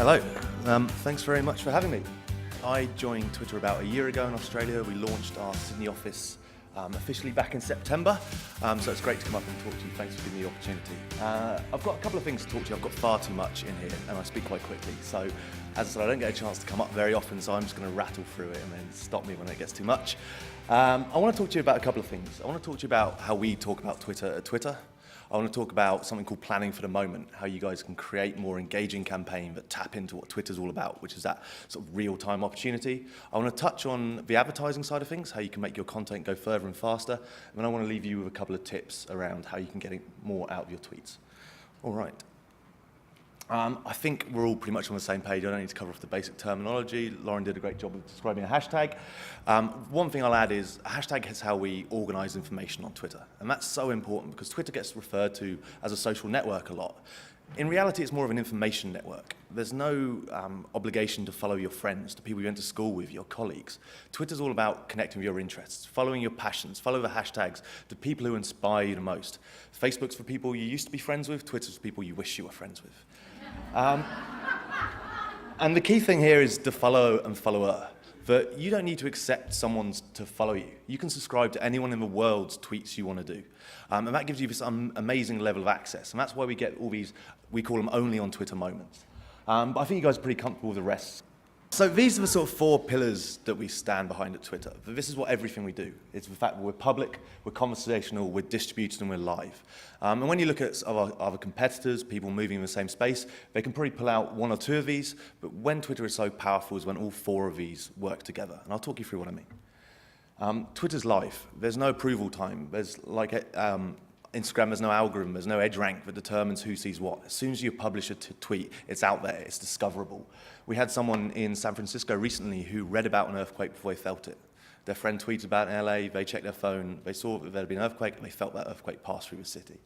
Hello, thanks very much for having me. I joined Twitter about a year ago in Australia. We launched our Sydney office officially back in September, so it's great to come up and talk to you. Thanks for giving me the opportunity. I've got a couple of things to talk to you. I've got far too much in here and I speak quite quickly, so as I said, I don't get a chance to come up very often, so I'm just going to rattle through it and then stop me when it gets too much. I want to talk to you about a couple of things. I want to talk to you about how we talk about Twitter at Twitter. I want to talk about something called planning for the moment, how you guys can create more engaging campaign that tap into what Twitter's all about, which is that sort of real-time opportunity. I want to touch on the advertising side of things, how you can make your content go further and faster, and then I want to leave you with a couple of tips around how you can get more out of your tweets. All right. I think we're all pretty much on the same page. I don't need to cover off the basic terminology. Lauren did a great job of describing a hashtag. One thing I'll add is a hashtag is how we organize information on Twitter. And that's so important because Twitter gets referred to as a social network a lot. In reality, it's more of an information network. There's no obligation to follow your friends, the people you went to school with, your colleagues. Twitter's all about connecting with your interests, following your passions, follow the hashtags, the people who inspire you the most. Facebook's for people you used to be friends with, Twitter's for people you wish you were friends with. And the key thing here is the follow and follower. That you don't need to accept someone to follow you. You can subscribe to anyone in the world's tweets you want to do. And that gives you this amazing level of access. And that's why we get all these, we call them only on Twitter moments. But I think you guys are pretty comfortable with the rest. So these are the sort of 4 pillars that we stand behind at Twitter. This is what everything we do. It's the fact that we're public, we're conversational, we're distributed, and we're live. And when you look at our other competitors, people moving in the same space, they can probably pull out 1 or 2 of these, but when Twitter is so powerful is when all 4 of these work together. And I'll talk you through what I mean. Twitter's live. There's no approval time. There's like Instagram, there's no algorithm, there's no edge rank that determines who sees what. As soon as you publish a tweet, it's out there, it's discoverable. We had someone in San Francisco recently who read about an earthquake before they felt it. Their friend tweeted about it in LA, they checked their phone, they saw that there had been an earthquake, and they felt that earthquake pass through the city.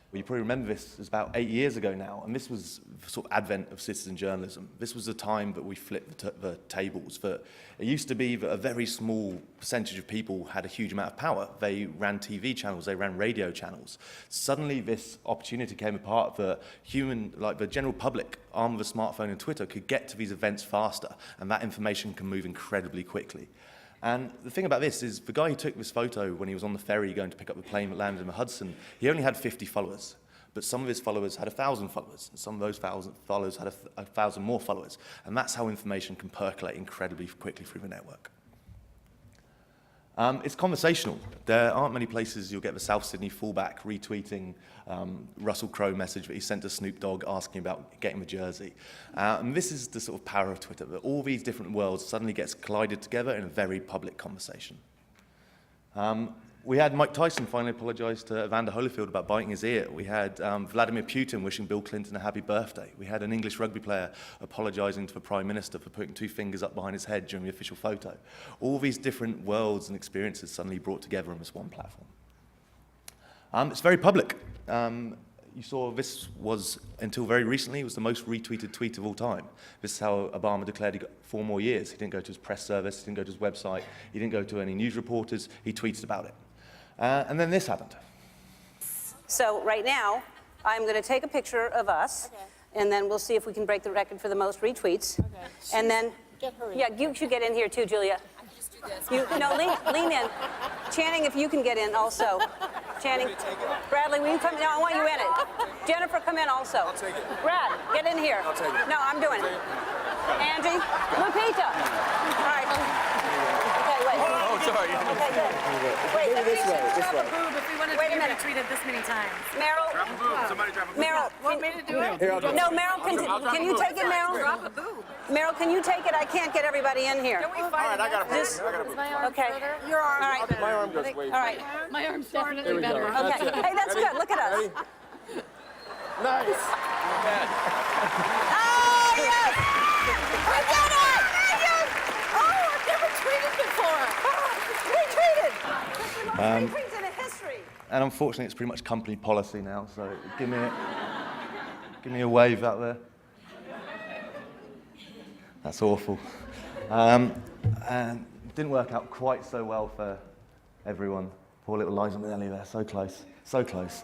Well, you probably remember this, it was about 8 years ago now, and this was the sort of advent of citizen journalism. This was the time that we flipped the tables. That it used to be that a very small percentage of people had a huge amount of power. They ran TV channels, they ran radio channels. Suddenly this opportunity came apart that the general public, armed with a smartphone and Twitter, could get to these events faster, and that information can move incredibly quickly. And the thing about this is the guy who took this photo when he was on the ferry going to pick up the plane that landed in the Hudson, he only had 50 followers. But some of his followers had 1,000 followers, and some of those 1,000 followers had 1,000 more followers. And that's how information can percolate incredibly quickly through the network. It's conversational. There aren't many places you'll get the South Sydney fullback retweeting Russell Crowe message that he sent to Snoop Dogg asking about getting the jersey. And this is the sort of power of Twitter, that all these different worlds suddenly gets collided together in a very public conversation. We had Mike Tyson finally apologize to Evander Holyfield about biting his ear. We had Vladimir Putin wishing Bill Clinton a happy birthday. We had an English rugby player apologizing to the Prime Minister for putting 2 fingers up behind his head during the official photo. All these different worlds and experiences suddenly brought together on this one platform. It's very public. You saw this was, until very recently, was the most retweeted tweet of all time. This is how Obama declared he got 4 more years. He didn't go to his press service, he didn't go to his website, he didn't go to any news reporters, he tweeted about it. And then this happened. So right now, I'm going to take a picture of us, and then we'll see if we can break the record for the most retweets. Okay. And then, yeah, you should get in here too, Julia. Lean in. Channing, if you can get in also. Channing. Bradley, will you come? No, I want you in it. Jennifer, come in also. I'll take it. Brad, get in here. I'll take it. No, I'm doing it. Angie, Lupita. All right. Okay, wait. Oh, sorry. Okay, good. Wait, This way. If we wanted Wait a to be minute. retweeted this many times. Meryl. Drop a boob. Somebody drop a boob. Meryl, Want me to do it? Here, I'll do it. no, Meryl, can you take it, Meryl? Drop a boob. Meryl, can you take it? I can't get everybody in here. Don't we All fight right, I got a boob. Just- I got a boob. my arm Okay. further? Your arm. All right. My arm goes way. All right. My arm's definitely There we go. better. Okay. That's it. Hey, that's good. Look at us. Ready? Nice. Oh, yes! We did it! Oh, I've never tweeted before. Retweeted! Retweets in a history. And unfortunately, it's pretty much company policy now, so give me a wave out there. That's awful. And it didn't work out quite so well for everyone. Poor little Liza Minnelli there, so close, so close.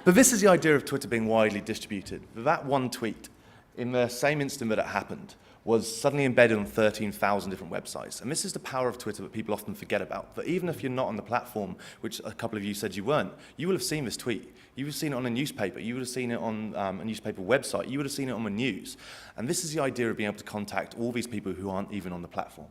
But this is the idea of Twitter being widely distributed. That one tweet, in the same instant that it happened, was suddenly embedded on 13,000 different websites. And this is the power of Twitter that people often forget about. That even if you're not on the platform, which a couple of you said you weren't, you will have seen this tweet. You would have seen it on a newspaper. You would have seen it on a newspaper website. You would have seen it on the news. And this is the idea of being able to contact all these people who aren't even on the platform.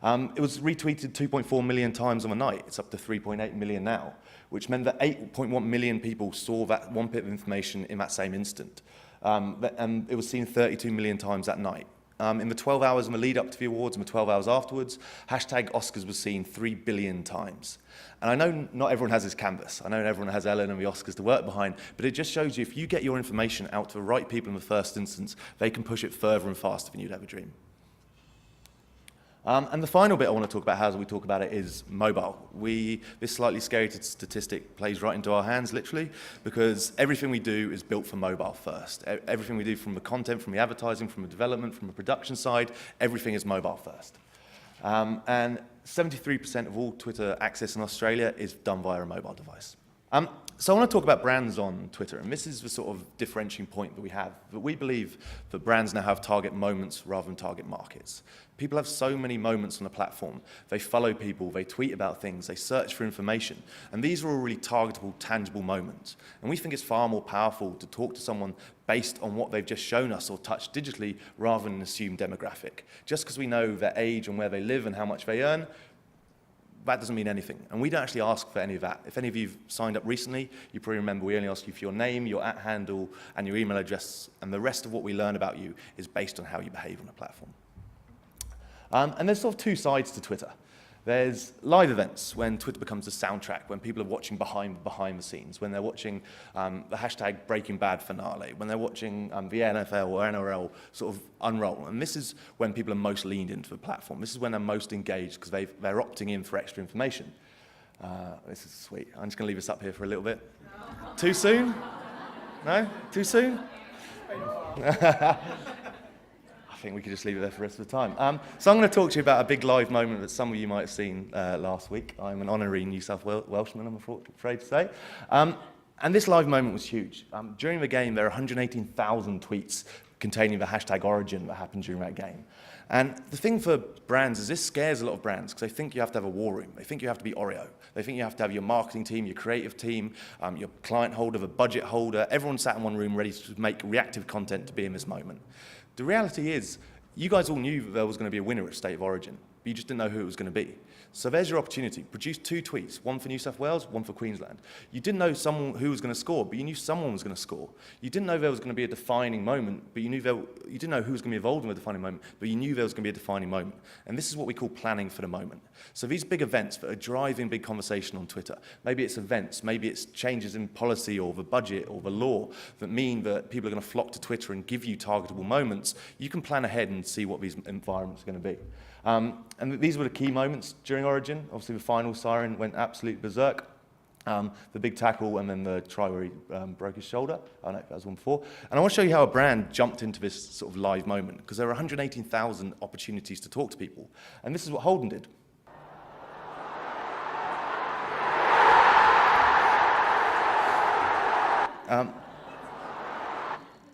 It was retweeted 2.4 million times on the night. It's up to 3.8 million now, which meant that 8.1 million people saw that one bit of information in that same instant. And it was seen 32 million times that night. In the 12 hours in the lead up to the awards and the 12 hours afterwards, hashtag Oscars was seen 3 billion times. And I know not everyone has this canvas. I know everyone has Ellen and the Oscars to work behind, but it just shows you if you get your information out to the right people in the first instance, they can push it further and faster than you'd ever dream. And the final bit I want to talk about, how we talk about it, is mobile. This slightly scary statistic plays right into our hands, literally, because everything we do is built for mobile first. Everything we do, from the content, from the advertising, from the development, from the production side, everything is mobile first. And 73% of all Twitter access in Australia is done via a mobile device. So I want to talk about brands on Twitter, and this is the sort of differentiating point that we have. That we believe that brands now have target moments rather than target markets. People have so many moments on the platform. They follow people, they tweet about things, they search for information, and these are all really targetable, tangible moments. And we think it's far more powerful to talk to someone based on what they've just shown us or touched digitally rather than an assumed demographic. Just because we know their age and where they live and how much they earn, that doesn't mean anything. And we don't actually ask for any of that. If any of you have signed up recently, you probably remember we only ask you for your name, your @handle, and your email address, and the rest of what we learn about you is based on how you behave on the platform. And there's sort of two sides to Twitter. There's live events, when Twitter becomes a soundtrack, when people are watching behind the scenes, when they're watching the hashtag Breaking Bad finale, when they're watching the NFL or NRL sort of unroll. And this is when people are most leaned into the platform. This is when they're most engaged because they're opting in for extra information. This is sweet. I'm just going to leave this up here for a little bit. Too soon? No? Too soon? I think we could just leave it there for the rest of the time. So I'm going to talk to you about a big live moment that some of you might have seen last week. I'm an honorary New South Welshman, I'm afraid to say. And this live moment was huge. During the game, there are 118,000 tweets containing the hashtag origin that happened during that game. And the thing for brands is this scares a lot of brands because they think you have to have a war room. They think you have to be Oreo. They think you have to have your marketing team, your creative team, your client holder, the budget holder. Everyone sat in one room ready to make reactive content to be in this moment. The reality is, you guys all knew that there was going to be a winner at State of Origin, but you just didn't know who it was going to be. So there's your opportunity. Produce 2 tweets, one for New South Wales, one for Queensland. You didn't know who was going to score, but you knew someone was going to score. You didn't know there was going to be a defining moment, but you didn't know who was going to be involved in a defining moment, but you knew there was going to be a defining moment. And this is what we call planning for the moment. So these big events that are driving big conversation on Twitter, maybe it's events, maybe it's changes in policy or the budget or the law that mean that people are going to flock to Twitter and give you targetable moments, you can plan ahead and see what these environments are going to be. And these were the key moments during Origin. Obviously, the final siren went absolute berserk. The big tackle and then the try where he broke his shoulder. I don't know if that was one before. And I want to show you how a brand jumped into this sort of live moment because there are 118,000 opportunities to talk to people. And this is what Holden did.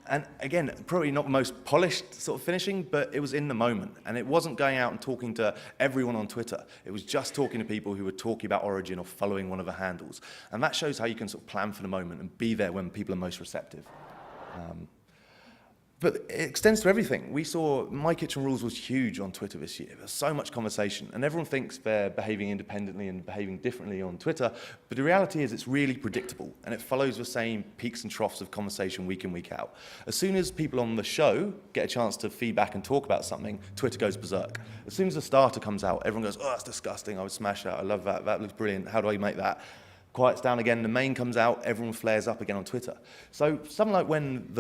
And again, probably not the most polished sort of finishing, but it was in the moment. And it wasn't going out and talking to everyone on Twitter. It was just talking to people who were talking about Origin or following one of the handles. And that shows how you can sort of plan for the moment and be there when people are most receptive. But it extends to everything. We saw My Kitchen Rules was huge on Twitter this year. There's so much conversation, and everyone thinks they're behaving independently and behaving differently on Twitter, but the reality is it's really predictable, and it follows the same peaks and troughs of conversation week in, week out. As soon as people on the show get a chance to feedback and talk about something, Twitter goes berserk. As soon as the starter comes out, everyone goes, oh, that's disgusting, I would smash that, I love that, that looks brilliant, how do I make that? Quiets down again, the main comes out, everyone flares up again on Twitter. So something like when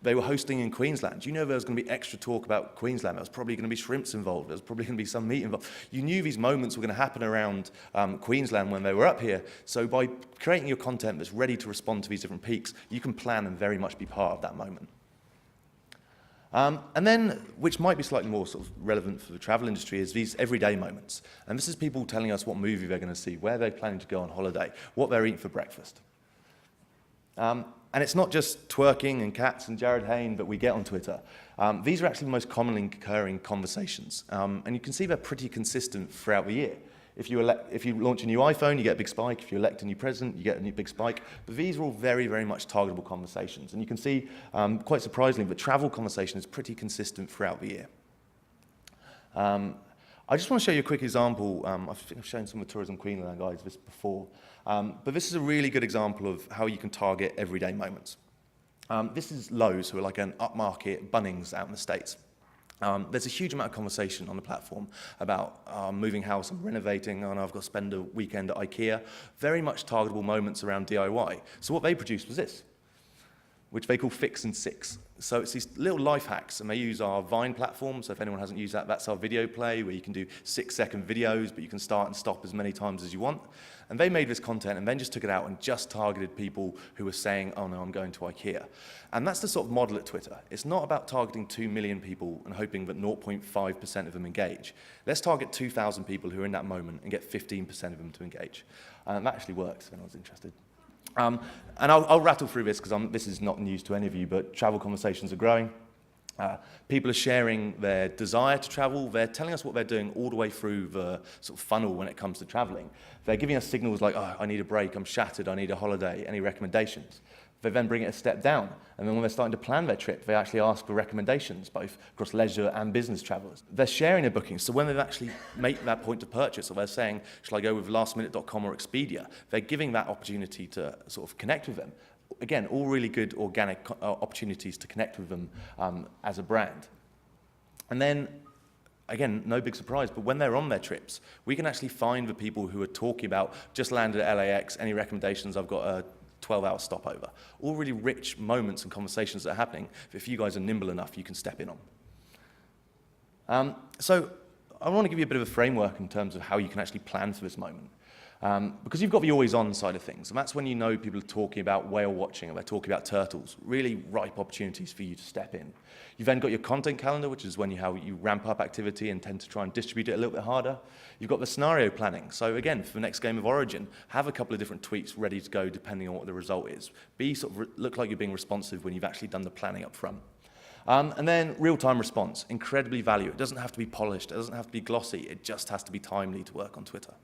they were hosting in Queensland. You know there was going to be extra talk about Queensland. There was probably going to be shrimps involved. There was probably going to be some meat involved. You knew these moments were going to happen around Queensland when they were up here. So by creating your content that's ready to respond to these different peaks, you can plan and very much be part of that moment. And then, which might be slightly more sort of relevant for the travel industry, is these everyday moments. And this is people telling us what movie they're going to see, where they're planning to go on holiday, what they're eating for breakfast. And it's not just twerking and cats and Jared Hayne that we get on Twitter. These are actually the most commonly occurring conversations. And you can see they're pretty consistent throughout the year. If you launch a new iPhone, you get a big spike. If you elect a new president, you get a new big spike. But these are all very, very much targetable conversations. And you can see, quite surprisingly, the travel conversation is pretty consistent throughout the year. I just want to show you a quick example. I think I've shown some of the Tourism Queensland guys this before. But this is a really good example of how you can target everyday moments. This is Lowe's, who are like an upmarket Bunnings out in the States. There's a huge amount of conversation on the platform about moving house, I'm renovating, and I've got to spend a weekend at IKEA. Very much targetable moments around DIY. So what they produced was this, which they call Fix and Six. So it's these little life hacks, and they use our Vine platform. So if anyone hasn't used that, that's our video play, where you can do 6-second videos, but you can start and stop as many times as you want. And they made this content and then just took it out and just targeted people who were saying, oh no, I'm going to IKEA. And that's the sort of model at Twitter. It's not about targeting 2 million people and hoping that 0.5% of them engage. Let's target 2,000 people who are in that moment and get 15% of them to engage. And that actually works, if anyone's interested. And I'll rattle through this because this is not news to any of you, but travel conversations are growing. People are sharing their desire to travel. They're telling us what they're doing all the way through the sort of funnel when it comes to traveling. They're giving us signals like, oh, I need a break, I'm shattered, I need a holiday, any recommendations? They then bring it a step down. And then when they're starting to plan their trip, they actually ask for recommendations, both across leisure and business travelers. They're sharing their bookings. So when they actually make that point to purchase, or they're saying, shall I go with lastminute.com or Expedia, they're giving that opportunity to sort of connect with them. Again, all really good organic opportunities to connect with them as a brand. And then, again, no big surprise, but when they're on their trips, we can actually find the people who are talking about, just landed at LAX, any recommendations, I've got a 12-hour stopover. All really rich moments and conversations that are happening. If you guys are nimble enough, you can step in on. So I want to give you a bit of a framework in terms of how you can actually plan for this moment. Because you've got the always-on side of things, and that's when you know people are talking about whale watching, or they're talking about turtles, really ripe opportunities for you to step in. You've then got your content calendar, which is when you ramp up activity and tend to try and distribute it a little bit harder. You've got the scenario planning. So again, for the next game of Origin, have a couple of different tweets ready to go depending on what the result is. Look like you're being responsive when you've actually done the planning up front. And then real-time response, incredibly valuable. It doesn't have to be polished, it doesn't have to be glossy, it just has to be timely to work on Twitter.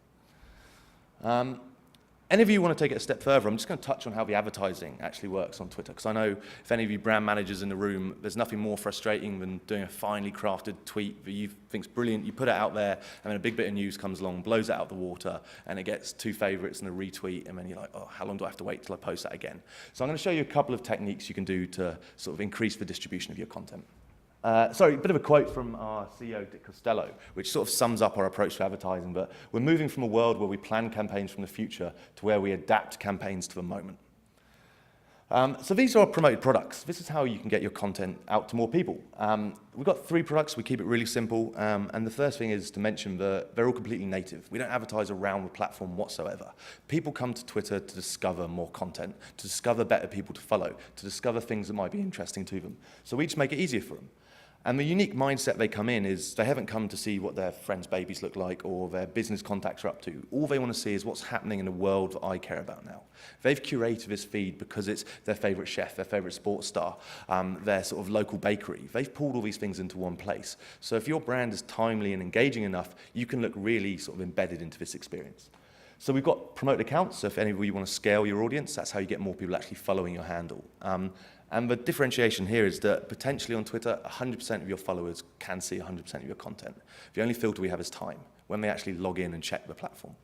Any of you want to take it a step further, I'm just going to touch on how the advertising actually works on Twitter, because I know if any of you brand managers in the room, there's nothing more frustrating than doing a finely crafted tweet that you think's brilliant, you put it out there, and then a big bit of news comes along, blows it out of the water, and it gets 2 favorites and a retweet, and then you're like, oh, how long do I have to wait till I post that again? So I'm going to show you a couple of techniques you can do to sort of increase the distribution of your content. Sorry, a bit of a quote from our CEO, Dick Costello, which sort of sums up our approach to advertising, but we're moving from a world where we plan campaigns from the future to where we adapt campaigns to the moment. So these are our promoted products. This is how you can get your content out to more people. We've got 3 products, we keep it really simple, and the first thing is to mention that they're all completely native. We don't advertise around the platform whatsoever. People come to Twitter to discover more content, to discover better people to follow, to discover things that might be interesting to them. So we just make it easier for them. And the unique mindset they come in is they haven't come to see what their friends' babies look like or their business contacts are up to. All they want to see is what's happening in the world that I care about now. They've curated this feed because it's their favorite chef, their favorite sports star, their sort of local bakery. They've pulled all these things into one place. So if your brand is timely and engaging enough, you can look really sort of embedded into this experience. So we've got promoted accounts. So if any of you want to scale your audience, that's how you get more people actually following your handle. And the differentiation here is that potentially on Twitter, 100% of your followers can see 100% of your content. The only filter we have is time, when they actually log in and check the platform.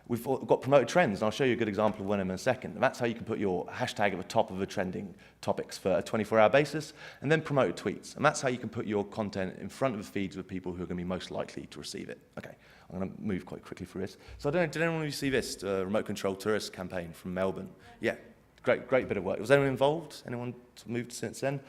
We've got promoted trends, and I'll show you a good example of one in a second. And that's how you can put your hashtag at the top of the trending topics for a 24-hour basis, and then promoted tweets. And that's how you can put your content in front of the feeds of people who are going to be most likely to receive it. Okay, I'm going to move quite quickly through this. So I don't know, did anyone of you see this remote control tourist campaign from Melbourne? Yeah. Great bit of work. Was anyone involved? Anyone moved since then?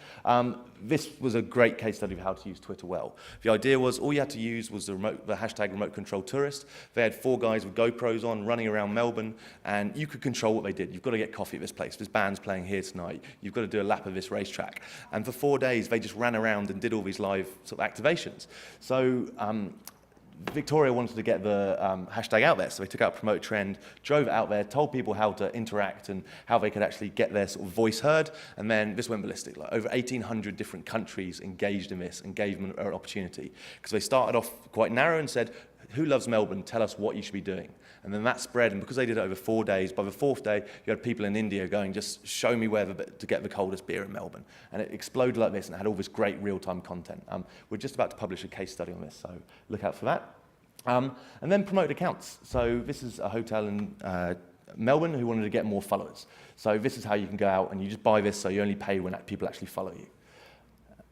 This was a great case study of how to use Twitter well. The idea was all you had to use was the hashtag remote control tourist. They had 4 guys with GoPros on running around Melbourne, and you could control what they did. You've got to get coffee at this place. This band's playing here tonight. You've got to do a lap of this racetrack. And for 4 days, they just ran around and did all these live sort of activations. So Victoria wanted to get the hashtag out there, so they took out Promote Trend, drove it out there, told people how to interact and how they could actually get their sort of voice heard, and then this went ballistic. Like over 1,800 different countries engaged in this and gave them an opportunity. Because they started off quite narrow and said, who loves Melbourne? Tell us what you should be doing. And then that spread, and because they did it over 4 days, by the 4th day, you had people in India going, just show me where to get the coldest beer in Melbourne. And it exploded like this, and it had all this great real-time content. We're just about to publish a case study on this, so look out for that. And then promote accounts. So this is a hotel in Melbourne who wanted to get more followers. So this is how you can go out, and you just buy this, so you only pay when people actually follow you.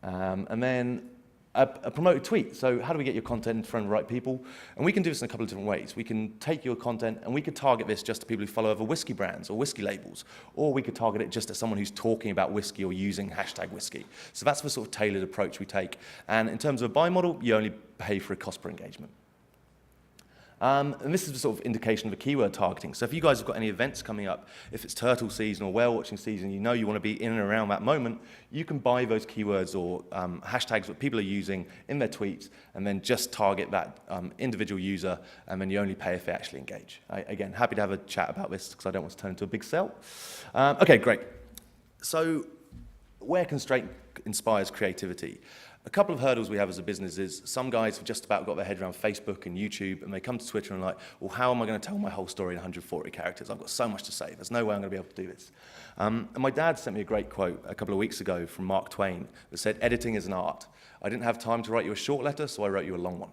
And then a promoted tweet. So how do we get your content in front of the right people? And we can do this in a couple of different ways. We can take your content and we could target this just to people who follow other whiskey brands or whiskey labels. Or we could target it just at someone who's talking about whiskey or using hashtag whiskey. So that's the sort of tailored approach we take. And in terms of a buy model, you only pay for a cost per engagement. And this is the sort of indication of a keyword targeting. So if you guys have got any events coming up, if it's turtle season or whale watching season, you know you want to be in and around that moment, you can buy those keywords or hashtags that people are using in their tweets and then just target that individual user, and then you only pay if they actually engage. Again, happy to have a chat about this because I don't want to turn into a big sell. Okay, great. So where constraint inspires creativity? A couple of hurdles we have as a business is some guys have just about got their head around Facebook and YouTube, and they come to Twitter and are like, well, how am I going to tell my whole story in 140 characters? I've got so much to say. There's no way I'm going to be able to do this. And my dad sent me a great quote a couple of weeks ago from Mark Twain that said, editing is an art. I didn't have time to write you a short letter, so I wrote you a long one.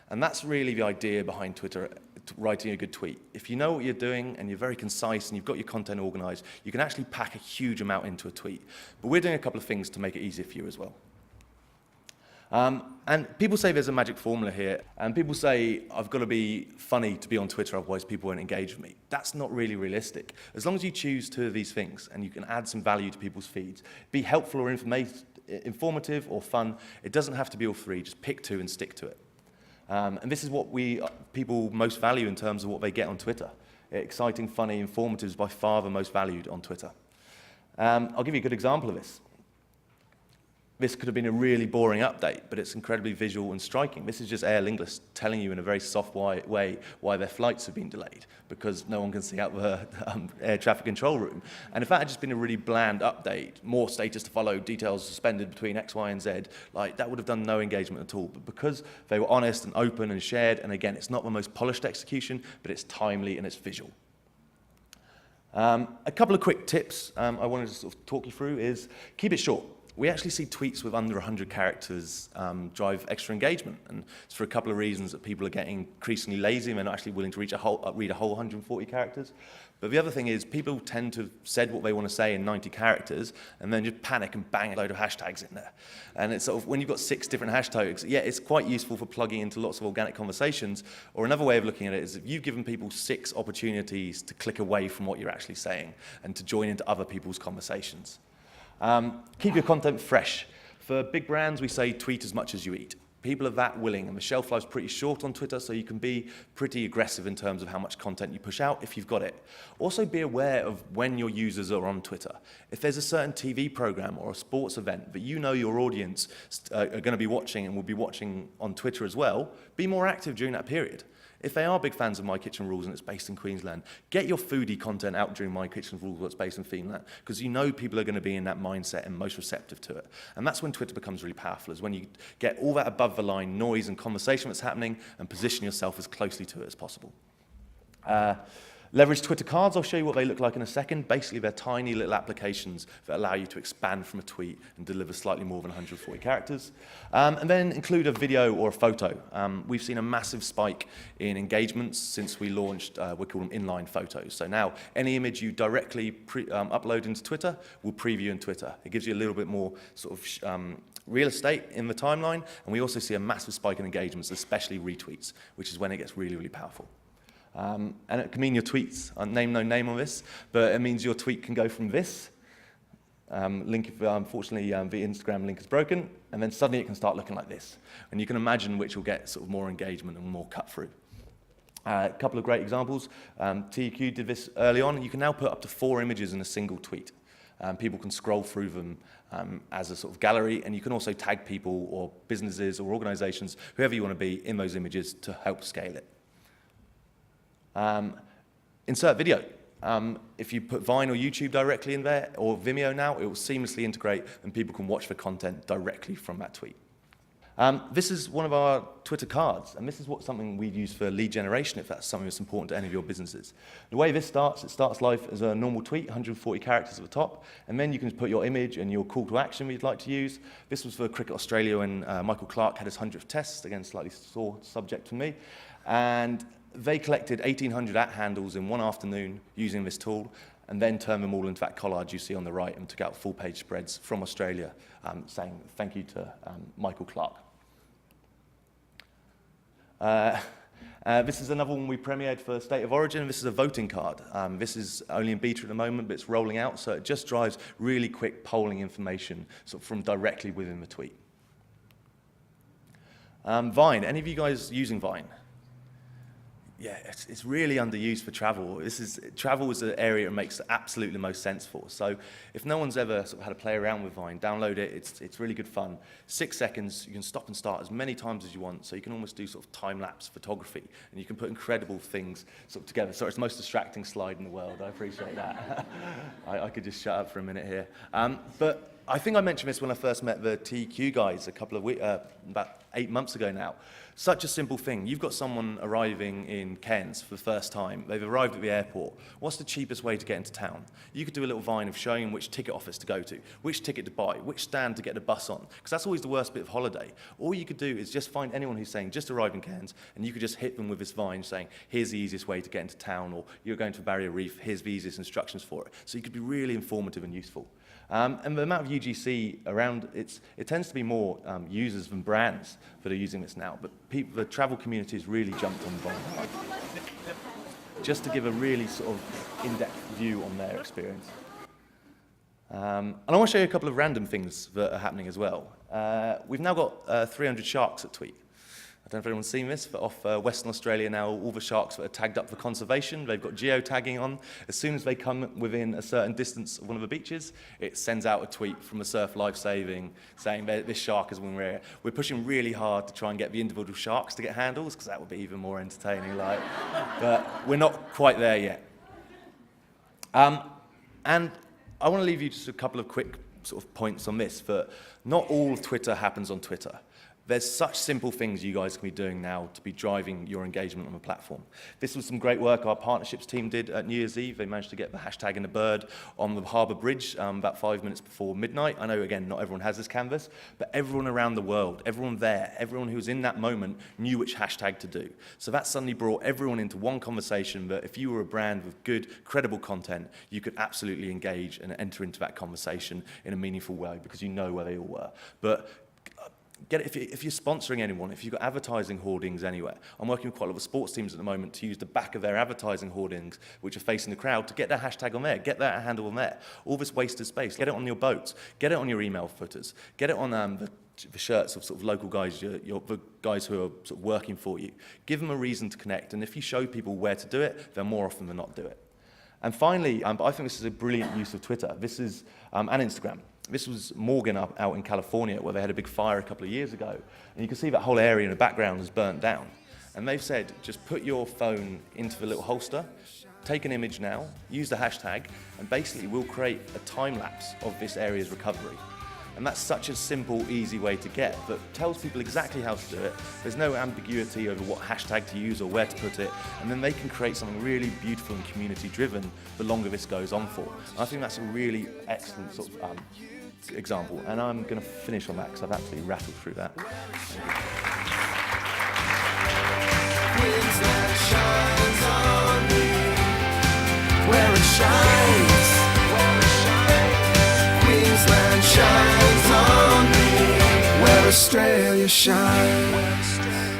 And that's really the idea behind Twitter, writing a good tweet. If you know what you're doing and you're very concise and you've got your content organized, you can actually pack a huge amount into a tweet. But we're doing a couple of things to make it easier for you as well. And people say there's a magic formula here, and people say, I've got to be funny to be on Twitter, otherwise people won't engage with me. That's not really realistic. As long as you choose 2 of these things, and you can add some value to people's feeds, be helpful or informative or fun, it doesn't have to be all 3, just pick 2 and stick to it. And this is what people most value in terms of what they get on Twitter. Exciting, funny, informative is by far the most valued on Twitter. I'll give you a good example of this. This could have been a really boring update, but it's incredibly visual and striking. This is just Aer Lingus telling you in a very soft way why their flights have been delayed, because no one can see out the air traffic control room. And if that had just been a really bland update, more status to follow, details suspended between X, Y, and Z, like that would have done no engagement at all. But because they were honest and open and shared, and again, it's not the most polished execution, but it's timely and it's visual. A couple of quick tips I wanted to sort of talk you through is keep it short. We actually see tweets with under 100 characters drive extra engagement, and it's for a couple of reasons that people are getting increasingly lazy and they're not actually willing to read a whole 140 characters. But the other thing is people tend to have said what they want to say in 90 characters and then just panic and bang a load of hashtags in there. And it's sort of, when you've got 6 different hashtags, yeah, it's quite useful for plugging into lots of organic conversations. Or another way of looking at it is if you've given people 6 opportunities to click away from what you're actually saying and to join into other people's conversations. Keep your content fresh. For big brands, we say tweet as much as you eat. People are that willing, and the shelf life's pretty short on Twitter, so you can be pretty aggressive in terms of how much content you push out if you've got it. Also be aware of when your users are on Twitter. If there's a certain TV program or a sports event that you know your audience are going to be watching and will be watching on Twitter as well, be more active during that period. If they are big fans of My Kitchen Rules and it's based in Queensland, get your foodie content out during My Kitchen Rules where it's based in Finland, because you know people are going to be in that mindset and most receptive to it. And that's when Twitter becomes really powerful, is when you get all that above the line noise and conversation that's happening and position yourself as closely to it as possible. Leverage Twitter cards. I'll show you what they look like in a second. Basically, they're tiny little applications that allow you to expand from a tweet and deliver slightly more than 140 characters. And then include a video or a photo. We've seen a massive spike in engagements since we launched, we call them inline photos. So now, any image you directly upload into Twitter will preview in Twitter. It gives you a little bit more sort of real estate in the timeline, and we also see a massive spike in engagements, especially retweets, which is when it gets really, really powerful. And it can mean your tweets, no name on this, but it means your tweet can go from this, unfortunately the Instagram link is broken, and then suddenly it can start looking like this. And you can imagine which will get sort of more engagement and more cut through. A couple of great examples. TQ did this early on. You can now put up to 4 images in a single tweet. People can scroll through them as a sort of gallery, and you can also tag people or businesses or organizations, whoever you want to be, in those images to help scale it. Insert video. If you put Vine or YouTube directly in there, or Vimeo now, it will seamlessly integrate and people can watch the content directly from that tweet. This is one of our Twitter cards, and this is something we use for lead generation if that's something that's important to any of your businesses. The way this starts, it starts live as a normal tweet, 140 characters at the top, and then you can put your image and your call to action you'd like to use. This was for Cricket Australia when Michael Clarke had his 100th test, again, slightly sore subject for me, and they collected 1,800 @handles in one afternoon using this tool, and then turned them all into that collage you see on the right and took out full-page spreads from Australia saying thank you to Michael Clarke. This is another one we premiered for State of Origin. This is a voting card. This is only in beta at the moment, but it's rolling out, so it just drives really quick polling information sort of from directly within the tweet. Vine, any of you guys using Vine? Yeah, it's really underused for travel. Travel is an area it makes absolutely the most sense for. So if no one's ever sort of had a play around with Vine, download it. It's really good fun. 6 seconds, you can stop and start as many times as you want. So you can almost do sort of time-lapse photography, and you can put incredible things sort of together. Sorry, it's the most distracting slide in the world. I appreciate that. I could just shut up for a minute here. But I think I mentioned this when I first met the TQ guys a couple of weeks, about 8 months ago now. Such a simple thing. You've got someone arriving in Cairns for the first time. They've arrived at the airport. What's the cheapest way to get into town? You could do a little Vine of showing them which ticket office to go to, which ticket to buy, which stand to get the bus on, because that's always the worst bit of holiday. All you could do is just find anyone who's saying, just arrived in Cairns, and you could just hit them with this Vine saying, here's the easiest way to get into town, or you're going to Barrier Reef, here's the easiest instructions for it. So you could be really informative and useful. And the amount of UGC around, it tends to be more users than brands that are using this now, but the travel community has really jumped on Vine just to give a really sort of in-depth view on their experience. And I want to show you a couple of random things that are happening as well. We've now got 300 sharks at Tweet. I don't know if anyone's seen this, but off Western Australia now, all the sharks that are tagged up for conservation, they've got geotagging on. As soon as they come within a certain distance of one of the beaches, it sends out a tweet from the Surf Life Saving saying this shark is one rare. We're pushing really hard to try and get the individual sharks to get handles, because that would be even more entertaining. But we're not quite there yet. And I want to leave you just a couple of quick sort of points on this, that not all of Twitter happens on Twitter. There's such simple things you guys can be doing now to be driving your engagement on the platform. This was some great work our partnerships team did at New Year's Eve. They managed to get the hashtag and the bird on the Harbour Bridge about 5 minutes before midnight. I know, again, not everyone has this canvas, but everyone around the world, everyone there, everyone who was in that moment knew which hashtag to do. So that suddenly brought everyone into one conversation that if you were a brand with good, credible content, you could absolutely engage and enter into that conversation in a meaningful way because you know where they all were. But if you're sponsoring anyone, if you've got advertising hoardings anywhere, I'm working with quite a lot of sports teams at the moment to use the back of their advertising hoardings, which are facing the crowd, to get their hashtag on there, get that handle on there. All this wasted space, get it on your boats, get it on your email footers, get it on the shirts of sort of local guys, the guys who are sort of working for you. Give them a reason to connect, and if you show people where to do it, they'll more often than not do it. And finally, I think this is a brilliant use of Twitter. This is, and Instagram. This was Morgan out in California, where they had a big fire a couple of years ago. And you can see that whole area in the background is burnt down. And they've said, just put your phone into the little holster, take an image now, use the hashtag, and basically we'll create a time lapse of this area's recovery. And that's such a simple, easy way to get, that tells people exactly how to do it. There's no ambiguity over what hashtag to use or where to put it, and then they can create something really beautiful and community-driven the longer this goes on for. And I think that's a really excellent sort of example, and I'm going to finish on that because I've absolutely rattled through that. Queensland shines on me, where it shines. Queensland shines on me, where Australia shines.